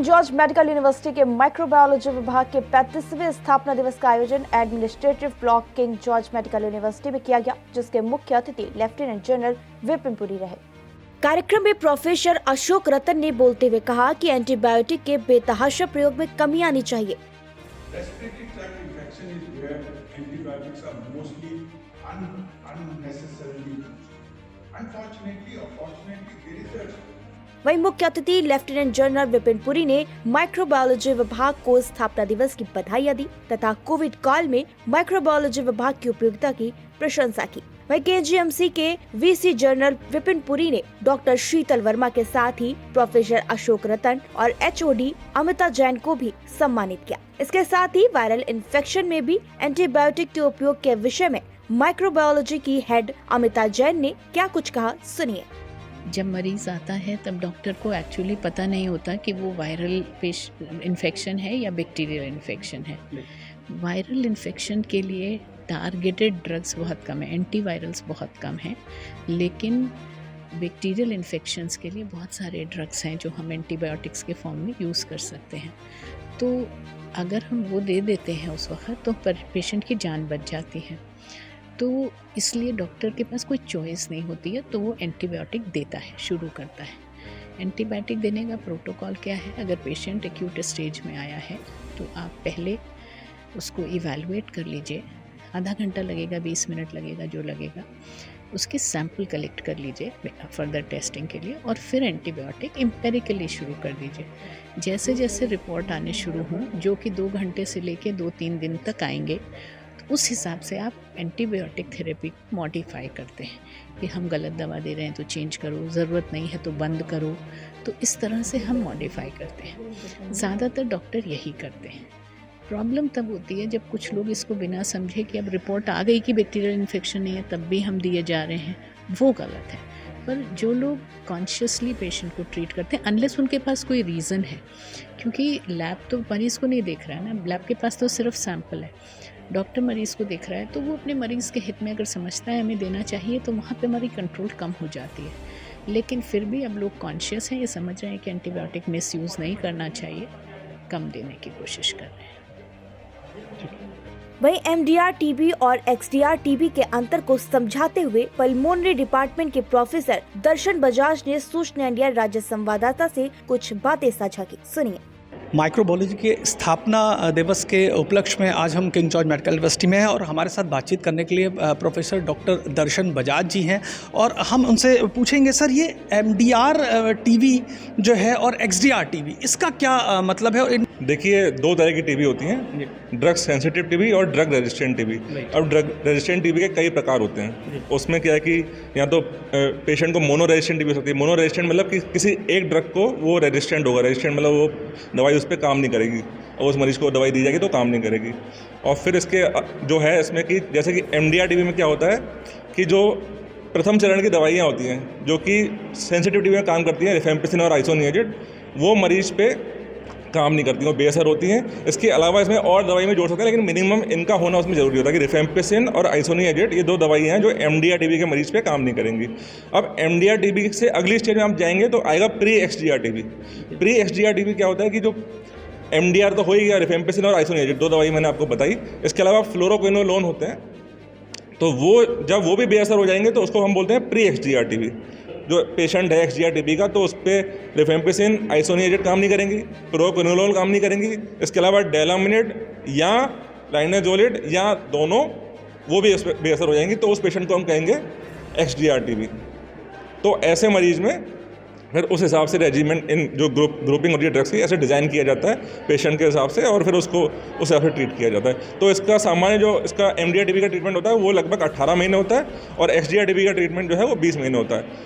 George medical university के microbiology विभाग के 35वें स्थापना दिवस का आयोजन administrative block king George medical university में किया गया, जिसके मुख्य अतिथि लेफ्टिनेंट जनरल विपिन पुरी रहे। कार्यक्रम में प्रोफेसर अशोक रतन ने बोलते हुए कहा कि एंटीबायोटिक के बेतहाशा प्रयोग में कमी आनी चाहिए। वहीं मुख्य अतिथि लेफ्टिनेंट जनरल विपिन पुरी ने माइक्रोबायोलॉजी विभाग को स्थापना दिवस की बधाई दी तथा कोविड काल में माइक्रोबायोलॉजी विभाग की उपयोगिता की प्रशंसा की। वहीं केजीएमसी के वीसी जनरल विपिन पुरी ने डॉक्टर शीतल वर्मा के साथ ही प्रोफेसर अशोक रतन और एचओडी अमिता जैन को भी सम्मानित किया। इसके साथ ही वायरल इन्फेक्शन में भी एंटीबायोटिक के उपयोग के विषय में माइक्रोबायोलॉजी की हेड अमिता जैन ने क्या कुछ कहा, सुनिए। जब मरीज़ आता है तब डॉक्टर को एक्चुअली पता नहीं होता कि वो वायरल इन्फेक्शन है या बैक्टीरियल इन्फेक्शन है। वायरल इन्फेक्शन के लिए टारगेटेड ड्रग्स बहुत कम है, एंटीवायरल्स बहुत कम हैं, लेकिन बैक्टीरियल इन्फेक्शंस के लिए बहुत सारे ड्रग्स हैं जो हम एंटीबायोटिक्स के फॉर्म में यूज़ कर सकते हैं। तो अगर हम वो दे देते हैं उस वक्त तो पेशेंट की जान बच जाती है। तो इसलिए डॉक्टर के पास कोई चॉइस नहीं होती है, तो वो एंटीबायोटिक देता है, शुरू करता है। एंटीबायोटिक देने का प्रोटोकॉल क्या है? अगर पेशेंट एक्यूट स्टेज में आया है तो आप पहले उसको इवैल्यूएट कर लीजिए, आधा घंटा लगेगा, 20 मिनट लगेगा, जो लगेगा, उसके सैंपल कलेक्ट कर लीजिए फर्दर टेस्टिंग के लिए, और फिर एंटीबायोटिक एम्पेरिकली शुरू कर दीजिए। जैसे जैसे रिपोर्ट आने शुरू हों, जो कि 2 घंटे से लेके 2-3 दिन तक आएंगे, उस हिसाब से आप एंटीबायोटिक थेरेपी मॉडिफाई करते हैं कि हम गलत दवा दे रहे हैं तो चेंज करो, ज़रूरत नहीं है तो बंद करो। तो इस तरह से हम मॉडिफाई करते हैं। ज़्यादातर डॉक्टर यही करते हैं। प्रॉब्लम तब होती है जब कुछ लोग इसको बिना समझे कि अब रिपोर्ट आ गई कि बैक्टीरियल इन्फेक्शन नहीं है तब भी हम दिए जा रहे हैं, वो गलत है। पर जो लोग कॉन्शियसली पेशेंट को ट्रीट करते हैं, अनलेस उनके पास कोई रीज़न है, क्योंकि लैब तो मरीज़ को नहीं देख रहा है ना, लैब के पास तो सिर्फ सैंपल है। डॉक्टर मरीज़ को देख रहा है तो वो अपने मरीज़ के हित में अगर समझता है हमें देना चाहिए तो वहाँ पे हमारी कंट्रोल कम हो जाती है। लेकिन फिर भी अब लोग कॉन्शियस हैं, ये समझ रहे हैं कि एंटीबायोटिक मिसयूज़ नहीं करना चाहिए, कम देने की कोशिश कर रहे हैं। वहीं एमडीआर टीबी और एक्सडीआर टीबी के अंतर को समझाते हुए पल्मोनरी डिपार्टमेंट के प्रोफेसर दर्शन बजाज ने सूचना इंडिया राज्य संवाददाता से कुछ बातें साझा की, सुनिए। माइक्रोबायोलॉजी के स्थापना दिवस के उपलक्ष्य में आज हम किंग जॉर्ज मेडिकल यूनिवर्सिटी में हैं और हमारे साथ बातचीत करने के लिए प्रोफेसर डॉक्टर दर्शन बजाज जी हैं, और हम उनसे पूछेंगे, सर ये एमडीआर टीबी जो है और एक्सडीआर टीबी, इसका क्या मतलब है? देखिए, 2 तरह की टीबी होती हैं, ड्रग सेंसिटिव टीबी और ड्रग रेजिस्टेंट टीबी। अब ड्रग रेजिस्टेंट टीबी के कई प्रकार होते हैं। उसमें क्या है कि या तो पेशेंट को मोनो रेजिस्टेंट टीबी हो सकती है। मोनो रेजिस्टेंट मतलब कि किसी एक ड्रग को वो रेजिस्टेंट होगा। रेजिस्टेंट मतलब वो दवाई उस पर काम नहीं करेगी और उस मरीज़ को दवाई दी जाएगी तो काम नहीं करेगी। और फिर इसके जो है इसमें कि जैसे कि एमडीआर टीबी में क्या होता है कि जो प्रथम चरण की दवाइयाँ होती हैं जो कि सेंसिटिव टीबी में काम करती हैं, रिफेम्पिसिन और आइसोनियाज़िड, वो मरीज़ पे काम नहीं करती, वो बेअसर होती हैं। इसके अलावा इसमें और दवाई में जोड़ सकते हैं, लेकिन मिनिमम इनका होना उसमें ज़रूरी होता है कि रिफेम्पिसिन और आइसोनियाज़िड, ये 2 दवाइयाँ हैं जो एमडीआर टीबी के मरीज़ पे काम नहीं करेंगी। अब एमडीआर टीबी से अगली स्टेज में आप जाएंगे तो आएगा pre XDR TB. Pre XDR TB क्या होता है कि जो एमडीआर तो हो ही गया, रिफेम्पिसिन और आइसोनियाज़िड 2 दवाई मैंने आपको बताई, इसके अलावा फ्लोरोक्विनोलोन होते हैं, तो वो जब वो भी बेअसर हो जाएंगे तो उसको हम बोलते हैं प्री एक्सडीआर टीबी। जो पेशेंट है एक्सडीआर टीबी का, तो उस पर रिफेम्पिसिन, आइसोनियाज़िड काम नहीं करेंगी, प्रोक्विनोलोन काम नहीं करेंगी, इसके अलावा डेलामिनेट या लाइनाजोलिड या दोनों वो भी बेअसर हो जाएंगी, तो उस पेशेंट को हम कहेंगे एक्सडीआर टीबी। तो ऐसे मरीज़ में फिर उस हिसाब से रेजिमेंट इन जो ग्रुपिंग होती है ड्रग्स की, ऐसे डिज़ाइन किया जाता है पेशेंट के हिसाब से, और फिर उसको उस हिसाब से ट्रीट किया जाता है। तो इसका सामान्य जो इसका एमडीआर टीबी का ट्रीटमेंट होता है वो लगभग 18 महीने होता है, और एक्सडीआर टीबी का ट्रीटमेंट जो है वो 20 महीने होता है।